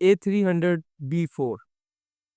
A300B4।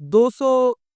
200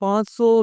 500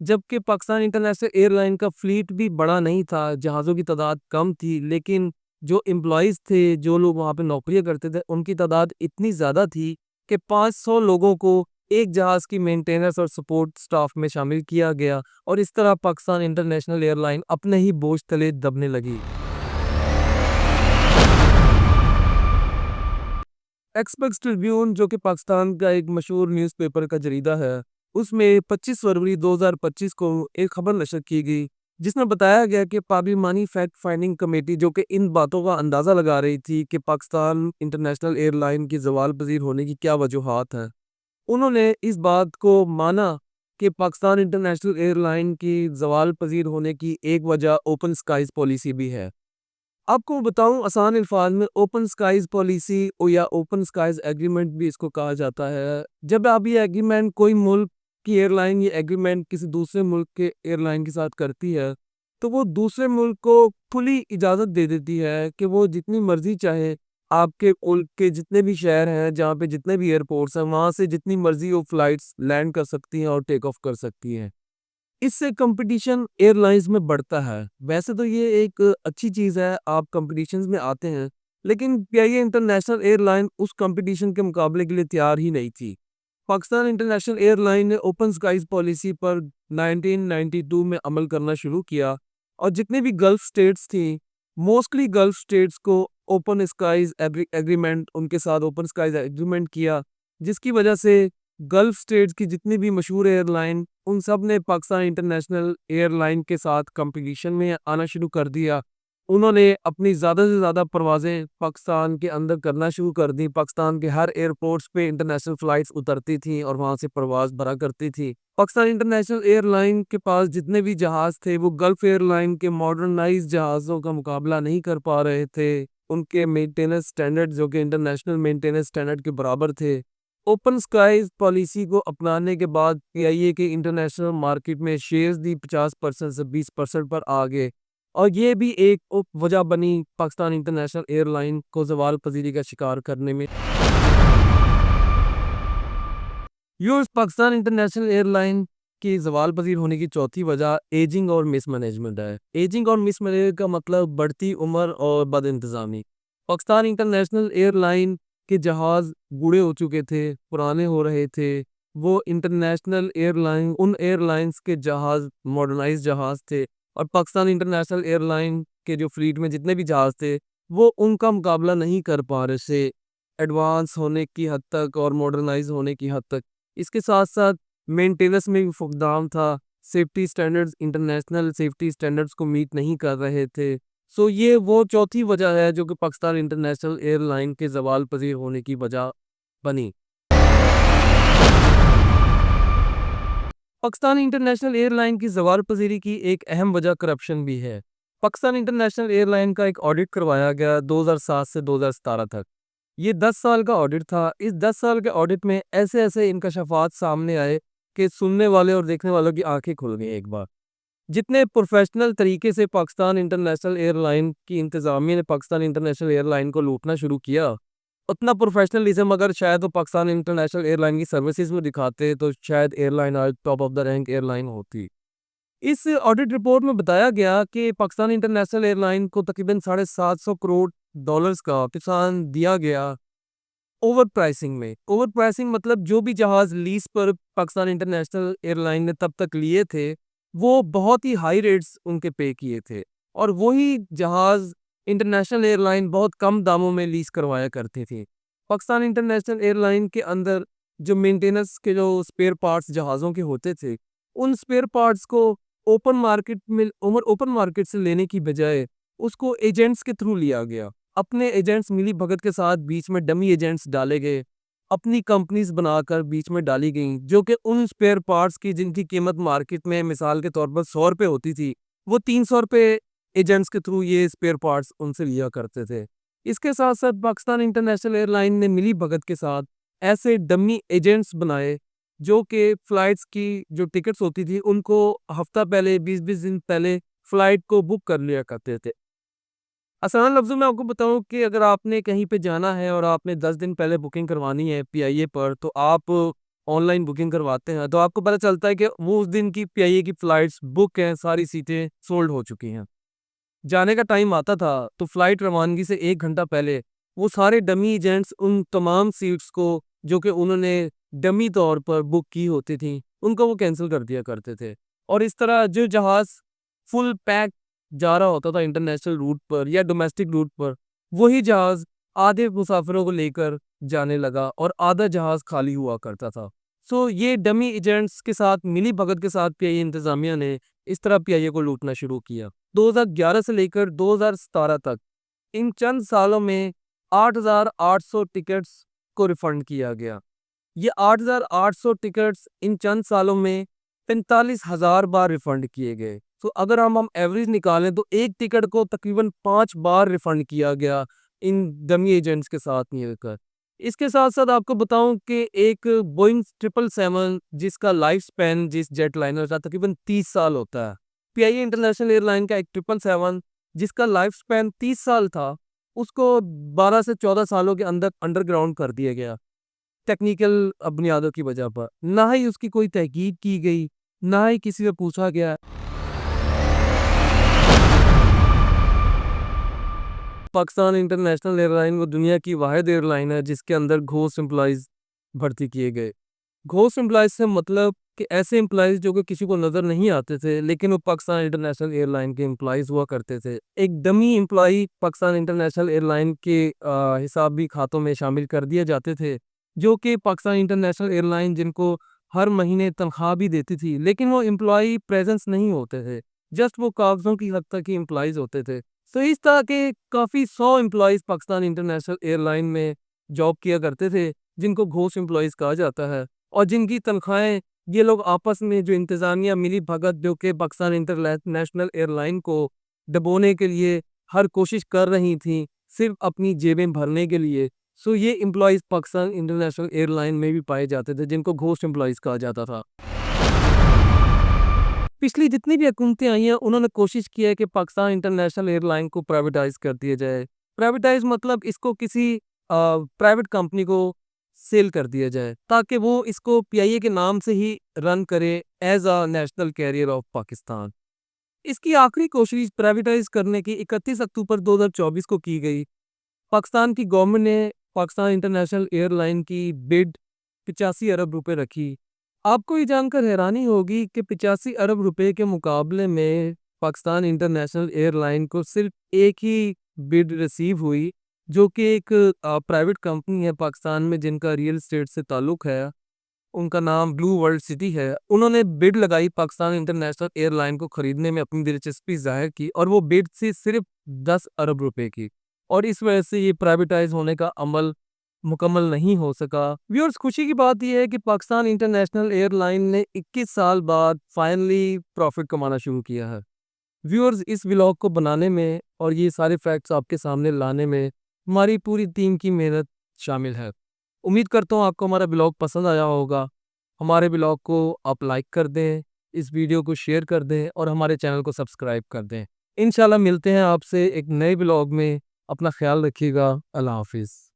جبکہ Pakistan international air line کا flat بھی بڑا نہیں تھا، جہازوں کی تعداد کم تھی، لیکن جو امپلائیز تھے، جو لوگ وہاں پہ نوکریاں کرتے تھے، ان کی تعداد اتنی زیادہ تھی کہ 500 لوگوں کو ایک جہاز کی مینٹیننس اور سپورٹ سٹاف میں شامل کیا گیا، اور اس طرح پاکستان انٹرنیشنل ایئر لائن اپنے ہی بوجھ تلے دبنے لگی۔ ایکسپریس ٹریبیون، جو کہ پاکستان کا ایک مشہور نیوز پیپر کا جریدہ ہے، اس میں 25 فروری 2025 کو ایک خبر نشر کی گئی جس میں بتایا گیا کہ پارلیمانی فیکٹ فائنڈنگ کمیٹی، جو کہ ان باتوں کا اندازہ لگا رہی تھی کہ پاکستان انٹرنیشنل ایئر لائن کی زوال پذیر ہونے کی کیا وجوہات ہیں، انہوں نے اس بات کو مانا کہ پاکستان انٹرنیشنل ایئر لائن کی زوال پذیر ہونے کی ایک وجہ اوپن سکائز پالیسی بھی ہے۔ آپ کو بتاؤں آسان الفاظ میں، اوپن سکائز پالیسی یا اوپن سکائز ایگریمنٹ بھی اس کو کہا جاتا ہے۔ جب آپ یہ ایگریمنٹ کوئی ملک کی ایئر لائن یہ ایگریمنٹ کسی دوسرے ملک کے ایئر لائن کے ساتھ کرتی ہے، تو وہ دوسرے ملک کو کھلی اجازت دے دیتی ہے کہ وہ جتنی مرضی چاہے آپ کے ملک کے جتنے بھی شہر ہیں، جہاں پہ جتنے بھی ایئرپورٹس ہیں، وہاں سے جتنی مرضی وہ فلائٹس لینڈ کر سکتی ہیں اور ٹیک آف کر سکتی ہیں۔ اس سے کمپٹیشن ایئر لائنز میں بڑھتا ہے۔ ویسے تو یہ ایک اچھی چیز ہے، آپ کمپٹیشنز میں آتے ہیں، لیکن پی آئی اے انٹرنیشنل ایئر لائن اس کمپٹیشن کے مقابلے کے لیے تیار ہی نہیں تھی۔ پاکستان انٹرنیشنل ایئر لائن نے اوپن سکائز پالیسی پر 1992 میں عمل کرنا شروع کیا، اور جتنے بھی گلف سٹیٹس تھیں، موسٹلی گلف سٹیٹس کو اوپن سکائز ایگریمنٹ، ان کے ساتھ اوپن سکائز ایگریمنٹ کیا، جس کی وجہ سے گلف سٹیٹس کی جتنی بھی مشہور ایئر لائن، ان سب نے پاکستان انٹرنیشنل ایئر لائن کے ساتھ کمپٹیشن میں آنا شروع کر دیا۔ انہوں نے اپنی زیادہ سے زیادہ پروازیں پاکستان کے اندر کرنا شروع کر دی۔ پاکستان کے ہر ایئرپورٹس پہ انٹرنیشنل فلائٹس اترتی تھیں اور وہاں سے پرواز بھرا کرتی تھی۔ پاکستان انٹرنیشنل ایئر لائن کے پاس جتنے بھی جہاز تھے، وہ گلف ایئر لائن کے ماڈرنائز جہازوں کا مقابلہ نہیں کر پا رہے تھے۔ ان کے مینٹیننس سٹینڈرڈ، جو کہ انٹرنیشنل مینٹیننس سٹینڈرڈ کے برابر تھے۔ اوپن سکائز پالیسی کو اپنانے کے بعد پی آئی اے کے انٹرنیشنل مارکیٹ میں شیئرز بھی 50% سے 20% پر آ گئے، اور یہ بھی ایک وجہ بنی پاکستان انٹرنیشنل ایئر لائن کو زوال پذیری کا شکار کرنے میں۔ پاکستان انٹرنیشنل ایئر لائن کی زوال پذیر ہونے کی چوتھی وجہ ایجنگ اور مس مینجمنٹ ہے۔ ایجنگ اور مس مینجمنٹ کا مطلب بڑھتی عمر اور بد انتظامی۔ پاکستان انٹرنیشنل ایئر لائن کے جہاز بوڑھے ہو چکے تھے، پرانے ہو رہے تھے۔ وہ انٹرنیشنل ایئر لائن، ان ایئر لائنز کے جہاز ماڈرنائز جہاز تھے، اور پاکستان انٹرنیشنل ایئر لائن کے جو فلیٹ میں جتنے بھی جہاز تھے، وہ ان کا مقابلہ نہیں کر پا رہے تھے ایڈوانس ہونے کی حد تک اور ماڈرنائز ہونے کی حد تک۔ اس کے ساتھ ساتھ مینٹیننس میں بھی فقدان تھا، safety standards international safety standards کو میٹ نہیں کر رہے تھے۔ یہ وہ چوتھی وجہ ہے جو کہ پاکستان انٹرنیشنل ایئر لائن کے زوال پذیر ہونے کی وجہ بنی۔ پاکستان انٹرنیشنل ایئر لائن کی زوال پذیری کی ایک اہم وجہ کرپشن بھی ہے۔ پاکستان انٹرنیشنل ایئر لائن کا ایک آڈٹ کروایا گیا 2007 سے 2017 تک۔ یہ 10 سال کا آڈٹ تھا۔ اس 10 سال کے آڈٹ میں ایسے انکشافات سامنے آئے کہ سننے والے اور دیکھنے والوں کی آنکھیں کھل گئی ایک بار۔ جتنے پروفیشنل طریقے سے پاکستان انٹرنیشنل ایئر لائن کی انتظامیہ نے پاکستان انٹرنیشنل ایئر لائن کو لوٹنا شروع کیا، اتنا پروفیشنلزم اگر شاید وہ پاکستان انٹرنیشنل ایئر لائن کی سروسز میں دکھاتے تو شاید ایئر لائن آج top of the rank airline ہوتی۔ اس آڈٹ رپورٹ میں بتایا گیا کہ پاکستان انٹرنیشنل ایئر لائن کو تقریباً $750 کروڑ کا نقصان دیا گیا اوور پرائسنگ میں۔ اوور پرائسنگ مطلب جو بھی جہاز لیز پر پاکستان انٹرنیشنل ایئر لائن نے تب تک لیے تھے، وہ بہت ہی ہائی ریٹس ان کے پے کیے تھے، اور وہی جہاز انٹرنیشنل ایئر لائن بہت کم داموں میں لیز کروایا کرتے تھے۔ پاکستان انٹرنیشنل ایئر لائن کے اندر جو مینٹیننس کے جو اسپیئر پارٹس جہازوں کے ہوتے تھے، ان اسپیئر پارٹس کو اوپن مارکیٹ سے لینے کی بجائے اس کو ایجنٹس کے تھرو لیا گیا۔ اپنے ایجنٹس ملی بھگت کے ساتھ بیچ میں ڈمی ایجنٹس ڈالے گئے، اپنی کمپنیز بنا کر بیچ میں ڈالی گئیں، جو کہ ان اسپیئر پارٹس کی جن کی قیمت مارکیٹ میں مثال کے طور پر $100 ہوتی تھی، وہ $300 ایجنٹس کے تھرو یہ اسپیئر پارٹس ان سے لیا کرتے تھے۔ اس کے ساتھ ساتھ پاکستان انٹرنیشنل ایئر لائن نے ملی بھگت کے ساتھ ایسے ڈمی ایجنٹس بنائے جو کہ فلائٹس کی جو ٹکٹس ہوتی تھی ان کو ہفتہ پہلے، 20 دن پہلے فلائٹ کو بک کر لیا کرتے تھے۔ آسان لفظوں میں آپ کو بتاؤں کہ اگر آپ نے کہیں پہ جانا ہے اور آپ نے 10 دن پہلے بکنگ کروانی ہے پی آئی اے پر، تو آپ آن لائن بکنگ کرواتے ہیں تو آپ کو پتہ چلتا ہے کہ وہ اس دن کی پی آئی اے کی فلائٹس بک ہیں، ساری سیٹیں سولڈ ہو چکی ہیں۔ جانے کا ٹائم آتا تھا تو فلائٹ روانگی سے 1 گھنٹہ پہلے وہ سارے ڈمی ایجنٹس ان تمام سیٹس کو جو کہ انہوں نے ڈمی طور پر بک کی ہوتی تھیں ان کو وہ کینسل کر دیا کرتے تھے، اور اس طرح جو جہاز فل پیک جا رہا ہوتا تھا انٹرنیشنل روٹ پر یا ڈومیسٹک روٹ پر، وہی جہاز آدھے مسافروں کو لے کر جانے لگا اور آدھا جہاز خالی ہوا کرتا تھا۔ سو یہ ڈمی ایجنٹس کے ساتھ ملی بھگت کے ساتھ پی آئی اے انتظامیہ نے اس طرح پی آئی اے کو لوٹنا شروع کیا۔ 2011 سے لے کر 2017 تک ان چند سالوں میں 8,800 ٹکٹس کو ریفنڈ کیا گیا۔ یہ 8,800 ٹکٹس ان چند سالوں میں 45,000 بار ریفنڈ کیے گئے۔ تو اگر ہم ایوریج نکالیں تو ایک ٹکٹ کو تقریباً 5 بار ریفنڈ کیا گیا ان ڈمی ایجنٹس کے ساتھ مل کر۔ اس کے ساتھ ساتھ آپ کو بتاؤں کہ ایک بوئنگ 777 جس کا لائف سپین جس جیٹ لائنر کا تقریباً 30 سال ہوتا ہے، پی آئی اے انٹرنیشنل ایئر لائن کا ایک 777 جس کا لائف سپین 30 سال تھا، اس کو 12 سے 14 سالوں کے اندر انڈر گراؤنڈ کر دیا گیا ٹیکنیکل بنیادوں کی وجہ پر۔ نہ ہی اس کی کوئی تحقیق کی گئی، نہ ہی کسی سے پوچھا گیا۔ پاکستان انٹرنیشنل ایئر لائن وہ دنیا کی واحد ایئر لائن ہے جس کے اندر گھوسٹ امپلائیز بھرتی کیے گئے۔ گھوسٹ امپلائیز سے مطلب کہ ایسے امپلائیز جو کہ کسی کو نظر نہیں آتے تھے لیکن وہ پاکستان انٹرنیشنل ایئر لائن کے امپلائیز ہوا کرتے تھے۔ ایک dummy employee Pakistan international airline کے حسابی کھاتوں میں شامل کر دیے جاتے تھے، جو کہ پاکستان انٹرنیشنل ایئر لائن جن کو ہر مہینے تنخواہ بھی دیتی تھی لیکن وہ امپلائی پریزنس نہیں ہوتے تھے، جسٹ وہ کاغذوں کی حد تک ہی امپلائیز ہوتے تھے۔ تو اس طرح کے کافی 100 employees Pakistan international air line میں جاب کیا کرتے تھے جن کو گھوسٹ امپلائیز کہا جاتا ہے، اور جن کی تنخواہیں یہ لوگ آپس میں جو انتظامیہ ملی بھگت جو کہ پاکستان انٹرنیشنل ایئر لائن کو ڈبونے کے لیے ہر کوشش کر رہی تھیں صرف اپنی جیبیں بھرنے کے لیے، سو یہ employees Pakistan international air line میں بھی پائے جاتے تھے جن کو گھوسٹ امپلائیز کہا جاتا تھا۔ پچھلی جتنی بھی حکومتیں آئی ہیں انہوں نے کوشش کی ہے کہ پاکستان انٹرنیشنل ایئر لائن کو پرائیویٹائز کر دیا جائے۔ پرائیویٹائز مطلب اس کو کسی پرائیویٹ کمپنی کو سیل کر دیا جائے تاکہ وہ اس کو پی آئی اے کے نام سے ہی رن کرے as a national carrier of Pakistan. اس کی آخری کوشش پرائیویٹائز کرنے کی 31 اکتوبر 2024 کو کی گئی۔ پاکستان کی گورنمنٹ نے پاکستان انٹرنیشنل ایئر لائن کی بڈ 85 ارب روپے رکھی۔ آپ کو یہ جان کر حیرانی ہوگی کہ 85 ارب روپے کے مقابلے میں پاکستان انٹرنیشنل ایئر لائن کو صرف ایک ہی بڈ ریسیو ہوئی، جو کہ ایک پرائیویٹ کمپنی ہے پاکستان میں جن کا ریئل اسٹیٹ سے تعلق ہے، ان کا نام بلو ورلڈ سٹی ہے۔ انہوں نے بڈ لگائی پاکستان انٹرنیشنل ایئر لائن کو خریدنے میں اپنی دلچسپی ظاہر کی، اور وہ بڈ سے صرف 10 ارب روپے کی، اور اس وجہ سے یہ پرائیویٹائز ہونے کا عمل مکمل نہیں ہو سکا۔ ویورز، خوشی کی بات یہ ہے کہ پاکستان انٹرنیشنل ایئر لائن نے 21 سال بعد فائنلی پروفٹ کمانا شروع کیا ہے۔ ویورز، اس ولاگ کو بنانے میں اور یہ سارے فیکٹس آپ کے سامنے لانے میں ہماری پوری ٹیم کی محنت شامل ہے۔ امید کرتا ہوں آپ کو ہمارا ولاگ پسند آیا ہوگا۔ ہمارے ولاگ کو آپ لائک کر دیں، اس ویڈیو کو شیئر کر دیں اور ہمارے چینل کو سبسکرائب کر دیں۔ انشاءاللہ ملتے ہیں آپ سے ایک نئے ولاگ میں۔ اپنا خیال رکھیے گا۔ اللہ حافظ۔